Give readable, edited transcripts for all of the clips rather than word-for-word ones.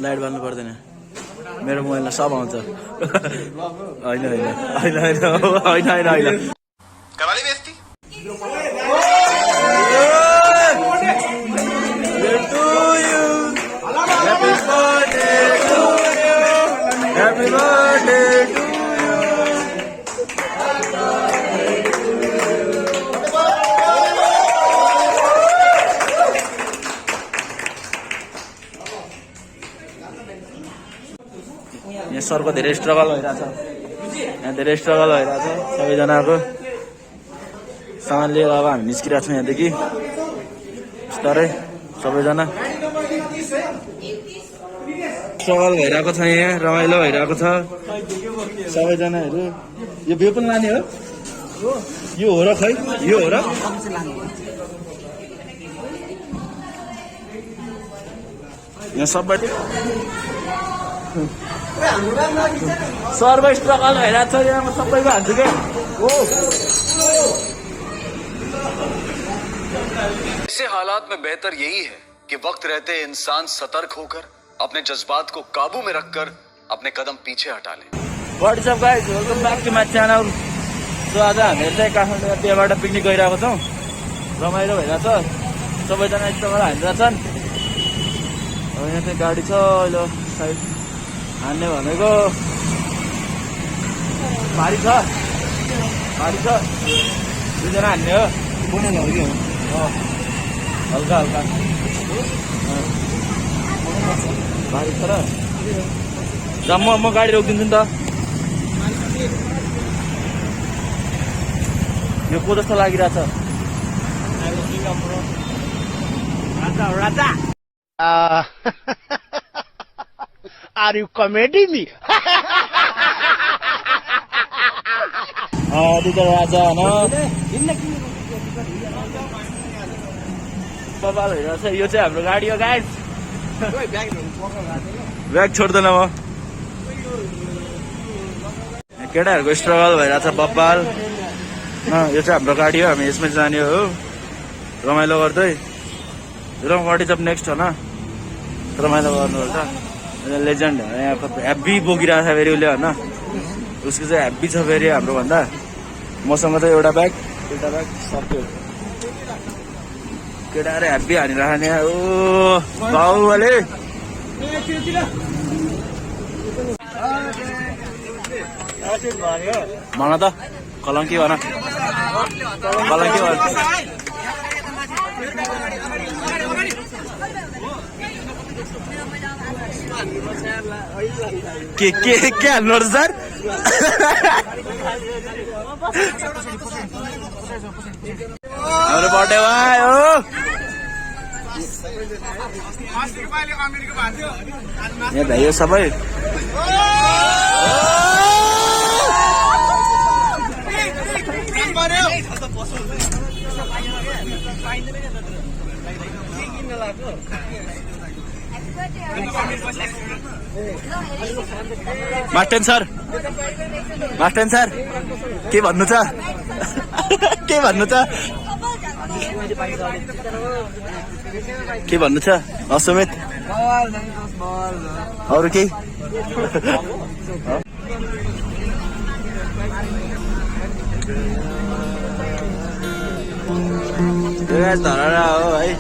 Light बाल्नु पर्दैन मेरो मोबाइलमा सब आउँछ होइन होइन होइन होइन होइन होइन कवाली बेइज्जती Happy birthday to यहाँ सरको धेरै स्ट्रगल भइरहेछ यहाँ धेरै स्ट्रगल भइरहेछ सबैजनाको सामान लिएर अब हामी निस्किरहेको छौँ यहाँदेखि बिस्तारै सबैजना स्ट्रगल भइरहेको छ यहाँ रमाइलो भइरहेको छ सबैजनाहरू यो बिउ पनि लाने हो यो हो र खै यो हो र यहाँ सबै सर्व स्ट्रगल भइरहेको छ यहाँ म सबैको हान्छु क्या ऐसे हालात में बेहतर यही है कि वक्त रहते इंसान सतर्क होकर अपने जज्बात को काबू में रखकर अपने कदम पीछे हटा ले। What's up guys welcome back to my channel so आज हामीहरू चाहिँ काठमाडौँ त्यहाँबाट पिकनिक गइरहेको छौँ रमाइलो भइरहेछ सबैजना स्ट्रगल हानिरहेछन् अब यहाँ चाहिँ गाडी छ अहिले साइड हान्ने भनेको भारी छ दुईजना हान्ने हो कुनै नहुने हो हल्का हल्का भारी छ र म गाडी रोकिदिन्छु नि त यो को जस्तो लागिरहेछ Are you comedy me? दुईटा राजा होइन बबाल भइरहेछ यो चाहिँ हाम्रो गाडी हो गाइस ब्याग छोड्दैन म केटाहरूको स्ट्रगल भइरहेछ बब्बाल यो चाहिँ हाम्रो गाडी हो हामी यसमै जाने हो रमाइलो गर्दै र वाट इज अप नेक्स्ट होइन रमाइलो गर्नुपर्छ लेजेन्ड यहाँ हेभी बोकिरहेको छ फेरि उसले होइन उसको चाहिँ हेभी छ फेरि हाम्रो भन्दा मसँग चाहिँ एउटा ब्याग सक्यो केटाहरू हेभी हानिराख्ने ओ बाउले भन त कलङ्की भन के हाल्नु सर हाम्रो बर्थडे भयो यहाँ भ्याइयो सबै मास्टेन सर के भन्नु छ के भन्नु छ असुमित अरू केही धरारा हो है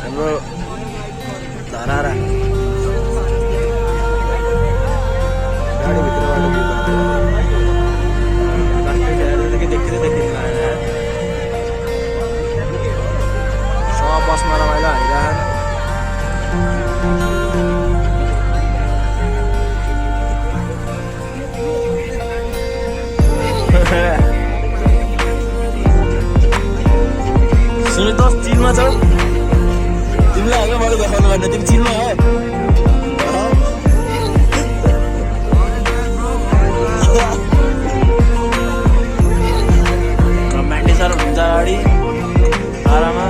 हाम्रो धरारा बसमा रमाइलो हानिरहन् सुनि त चिनमा छौ तिमीलाई अघि मैले देखाउनु भने तिमी चिनमा हो म्यान्डी सर हुन्छ अगाडि आराममा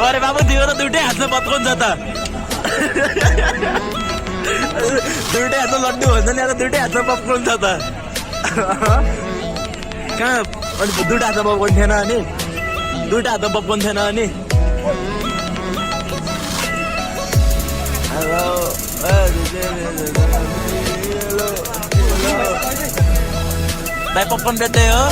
अरे बाबु त्यो त दुइटै हातमा पत्काउनु छ त दुइटै हातमा लड्डु भन्छ नि अब दुइटै हातमा पप्कर्न छ त कहाँ अनि दुइटा हातमा पप्कर्न थिएन अनि दुइटा हातमा पप्कर्न थिएन अनि भाइ पप्कर्न बेच्दै हो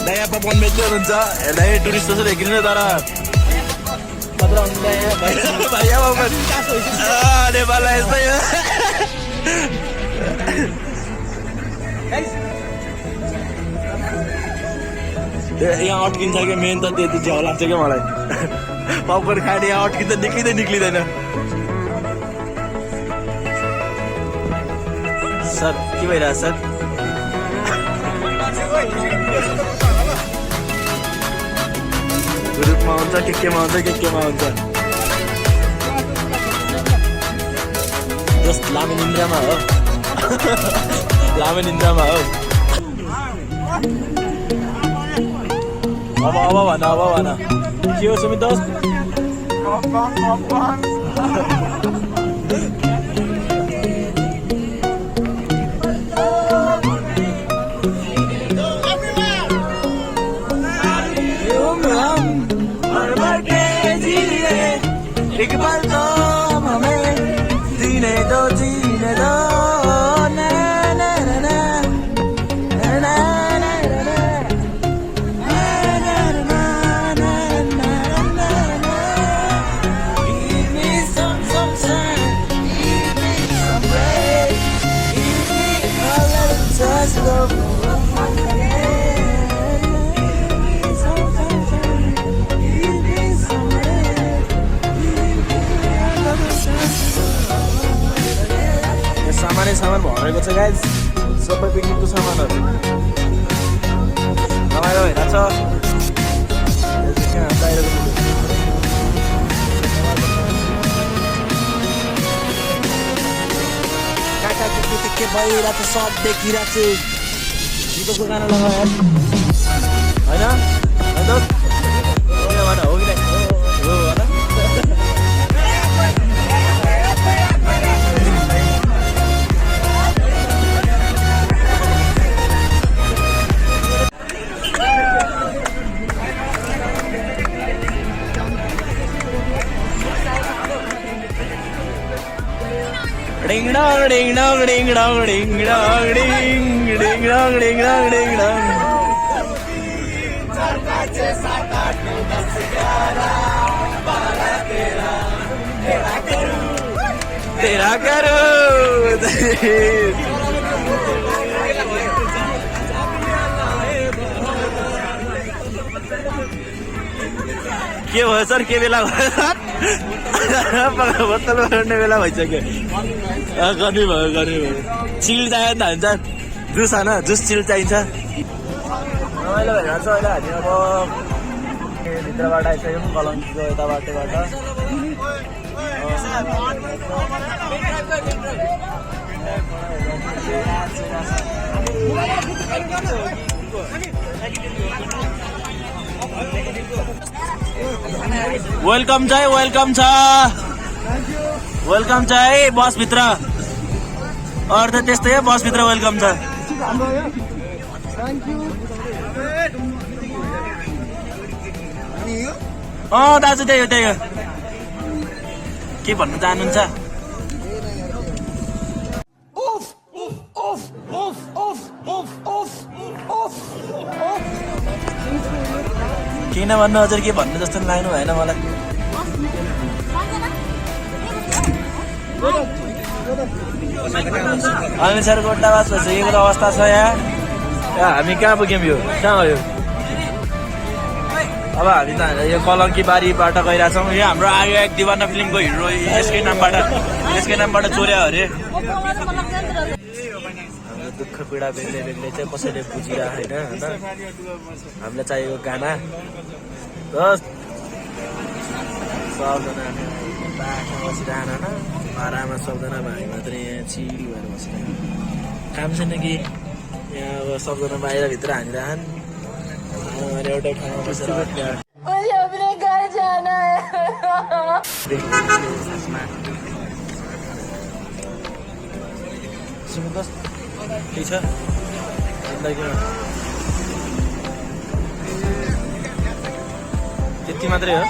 दाइ पप्कर्न बेच्दै हुनुहुन्छ हेर्दा टुरिस्ट जस्तो देखिनु तर नेपाललाई यस्तै हो यहाँ अट्किन्छ क्या मेन त त्यो झ्याउ लाग्छ क्या मलाई पपकर्न खाने यहाँ अट्किन्छ निक्लिँदैन सर के भइरहेछ सर ग्रुपमा हुन्छ के केमा हुन्छ जस्ट लामे निन्द्रामा हो अब भन के हो सुमित दोस्त एक बार तो हमें जीने दो ना ना ना ना ना सामान भरेको छ गाइस सबै पिकनिकको सामानहरू रमाइलो भइरहेछ के भइरहेछ सब देखिरहेछ गीतको गाना लगायो होइन हो कि Ding dong ding dong ding dong ding dong ding ding dong ding dong ding dong. तेरा करूं के भयो सर के बेला बोतल गर्ने बेला भइसक्यो गर्नु भयो चिल चाहियो नि त हुन्छ जुस होइन जुस चिल चाहिन्छ रमाइलो भइरहेको छ अहिले हामी अब भित्रबाट आइसक्यौँ कलङ्कीको यता बाटोबाट वेलकम छ वेलकम छ है बसभित्र अर्थ त्यस्तै है बसभित्र वेलकम छ दाजु त्यही हो के भन्नु चाहनुहुन्छ किन भन्नु हजुर के भन्नु जस्तो लाग्नु भएन मलाई अनुसार गोड्डावास भइसकेको अवस्था छ यहाँ हामी कहाँ पुग्यौँ यो कहाँ हो यो अब हामी त यो कलङ्की बारीबाट गइरहेछौँ यो हाम्रो आयो एक दिवाना फिल्मको हिरो यसकै नामबाट चोर्या अरे दुःख पीडा बेग्लै चाहिँ कसैले बुझिरहेको होइन हामीलाई चाहिएको गाना सबजना बाख्रा बसिरहन भाडामा सबजना भाइ मात्रै यहाँ चिडी भएर बसिरहन काम छैन कि यहाँ अब सबजना बाहिरभित्र हानिरहन् अनि एउटै ठाउँमा बसेर मुझे अपने घर जाना है। सुन्नुहोस् के छ जिन्दगीमा त्यति मात्रै हो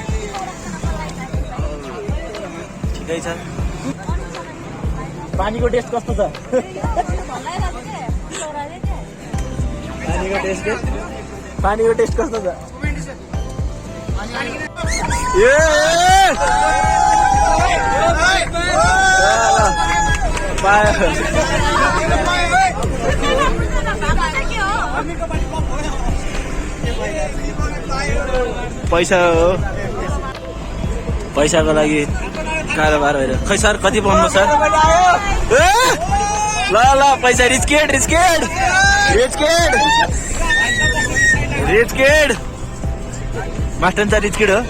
ठिकै छ पानीको टेस्ट कस्तो छ पानीको टेस्ट कस्तो छ पैसा हो पैसाको लागि कारोबार भएर खै सर कति पाउनु सर ल ल पैसा रिच केड मास्टर चाहिँ रिच केड हो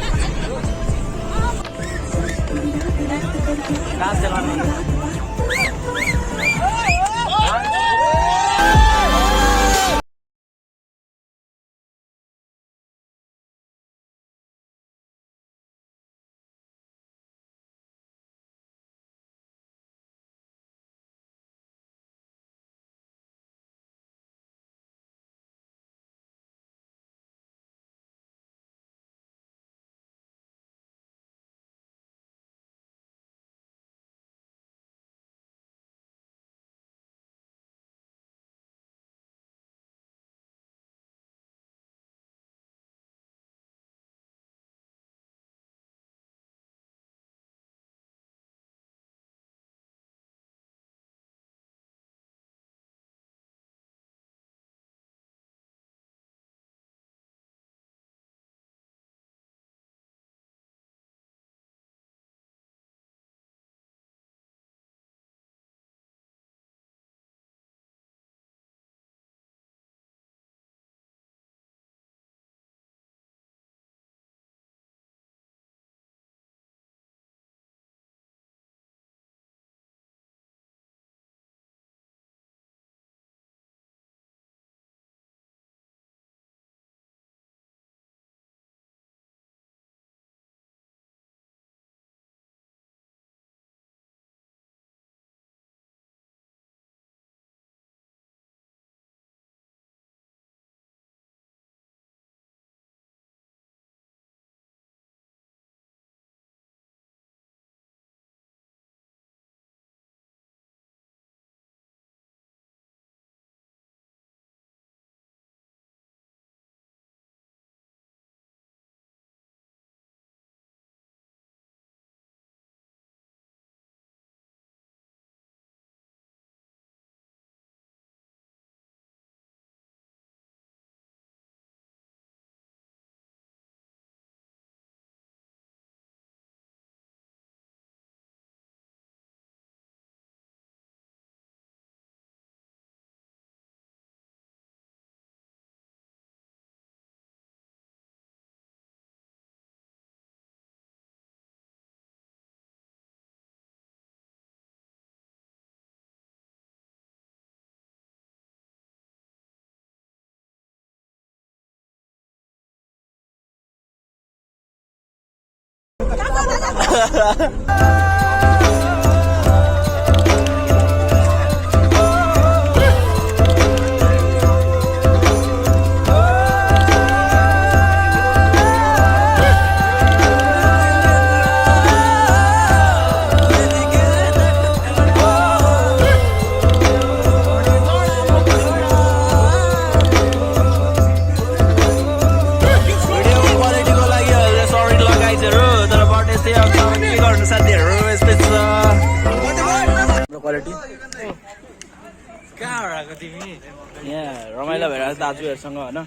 क्वालिटी यहाँ रमाइलो भएर दाजुहरूसँग होइन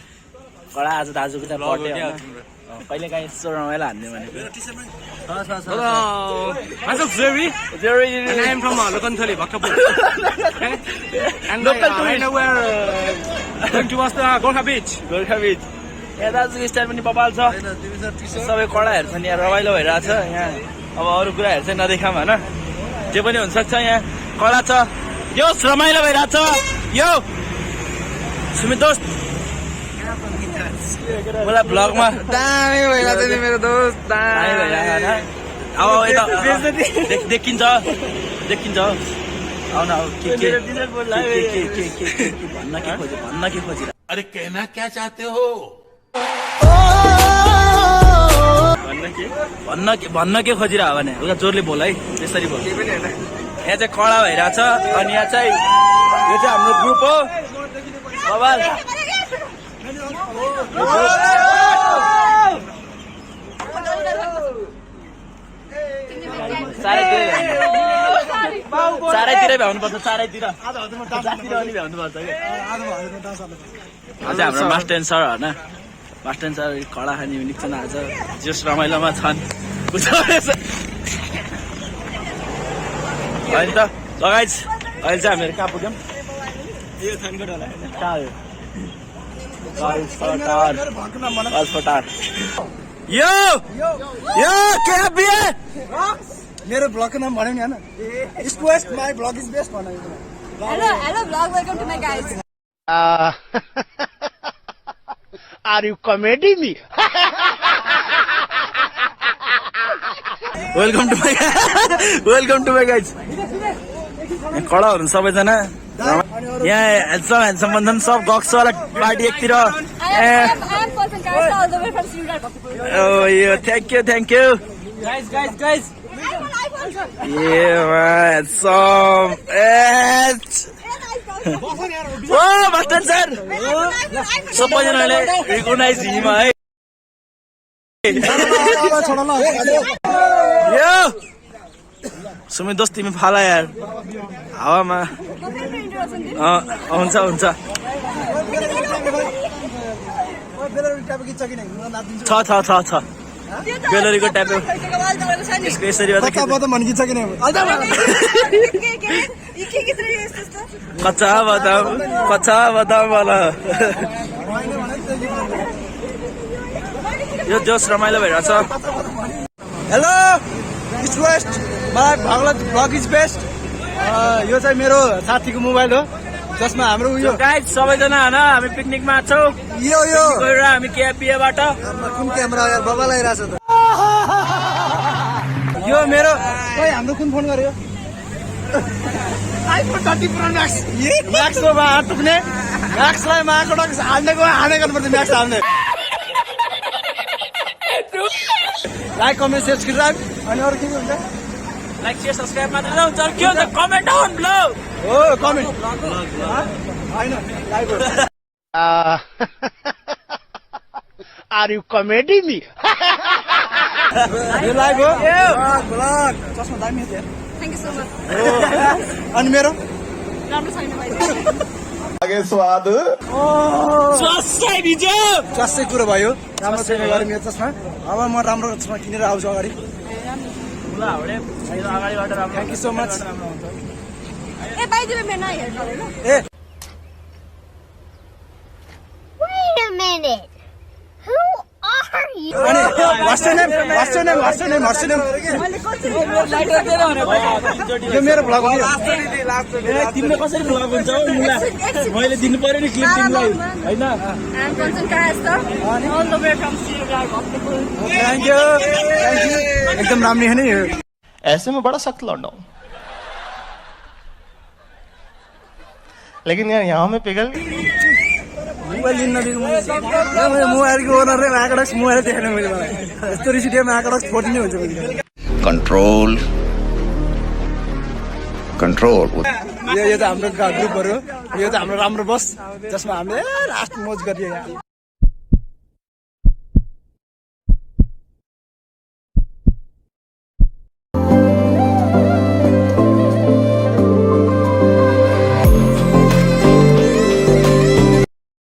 कडा आज दाजुको त्यहाँ बर्थडे होइन कहिले काहीँ यस्तो रमाइलो हान्ने भनेको Myself Jerry. Jerry, And I am from Lokantali, Bhaktapur. Okay? And Local right now we're going towards the Gorkha beach. Gorkha Beach. यहाँ दाजुको स्टाइल पनि बबाल छ सबै कडाहरू छन् यहाँ रमाइलो भइरहेछ यहाँ अब अरू कुराहरू चाहिँ नदेखाऊँ होइन जे पनि हुनसक्छ यहाँ कडा छ यो रमाइलो भइरहेछ यो सुमित दोस्त मलाई भ्लगमा दामी भइरहेको थियो नि मेरो दोस्त दामी भइरहेको होइन अब यता देखिन्छ आउन अब के भन्न के खोजिरहेको अरे कहना क्या चाहते हो भन्न के खोजिरहेको भने उता जोरले बोल है त्यसरी बोल यहाँ चाहिँ कडा भइरहेछ अनि यहाँ चाहिँ यो चाहिँ हाम्रो ग्रुप हो बबाल चारैतिरै भ्याउनुपर्छ चारैतिर पनि भ्याउनुपर्छ क्या अझै हाम्रो मास्टर सर होइन मास्टर सर कडा खाने निक्छन् आज जस रमाइलोमा छन् होइन त लगाइज अहिले चाहिँ हामीहरू कहाँ पुग्यौँ यो के मेरो ब्लगको नाम भन्यो नि होइन east waste my blog is best भन्यो Hello vlog, welcome to my guys. Are you comedy me? Welcome to my guys कडा हुनु सबैजना यहाँ ह्यान्डसम बन्छन् सब गक्स वाला पार्टी एकतिर I am person guys all the way from Sri Lanka. यो thank you Guys. Handsome ओ मास्टर सर सबैजनाले रिकगनाइज हिम है यो सुमित दोस्त तिमी फाला यार हावामा हुन्छ छ बेलरीको ट्याप यसको यसरी गीत छ कि नै कच्चा बदाम वाला यो जोस रमाइलो भइरहेछ हेलो इस्ट वेस्ट मलाई ब्लग इज बेस्ट यो चाहिँ मेरो साथीको मोबाइल हो जसमा हाम्रो उयो गाइज सबैजना होइन हामी पिकनिकमा छौँ यो गएर हामी केपिएबाट कुन क्यामेरा यार बबा लगाइरहेछ त यो मेरो खोइ हाम्रो कुन फोन गर्यो आइफोन 30 प्रो म्याक्स म्याक्सको हात टुक्ने म्याक्सलाई माको डक्स हाल्ने गर्नुपर्छ म्याक्स हाल्ने लाइक कमेन्ट सब्सक्राइब अनि अरू के हुन्छ लाइक शेयर सब्सक्राइब मात्र हुन्छ के हुन्छ कमेन्ट डाउन बिलो हो कमेन्ट हैन live Are you comedy me? यो लाइभ हो ब्लग चस्मा दामी छ Thank you so much. अनि मेरो राम्रो छैन भाइ. चस्सै कुरो भयो राम्रो छैन गरे मेरो चस्मा अब म राम्रो चस्मा किनेर आउँछु अगाडि अगाडिबाट राम्रो थ्याङ्क यू सो मच ए भाइ तिमी मेरो नयाँ हेर्नु ल. ए Wait a minute. Who are you? अनि व्हाट्स योर नेम यो मेरो भ्लग हो तिमीले कसरी भ्लग हुन्छ हौ मुला मैले दिनु पर्यो नि क्लिप तिमीलाई होइन I am Kanchan Kayastha, all the way from Sri Lanka. Thank you एकदम राम्रो है नि यो ऐसे में बड़ा सख्त लौंडा हूं लेकिन यार यहाँ में पिघल मोबाइल लिन नदिएको मैले मोबाइलको ओनरले माकडक्स मोबाइल देखेन मैले मलाई यस्तो रिस उठ्यो माकडक्स फोर्टिनै हुन्छ मैले कंट्रोल यो त हाम्रो ग्रुपहरू यो त हाम्रो राम्रो बस जसमा हामीले लास्ट मोज गरियो यहाँ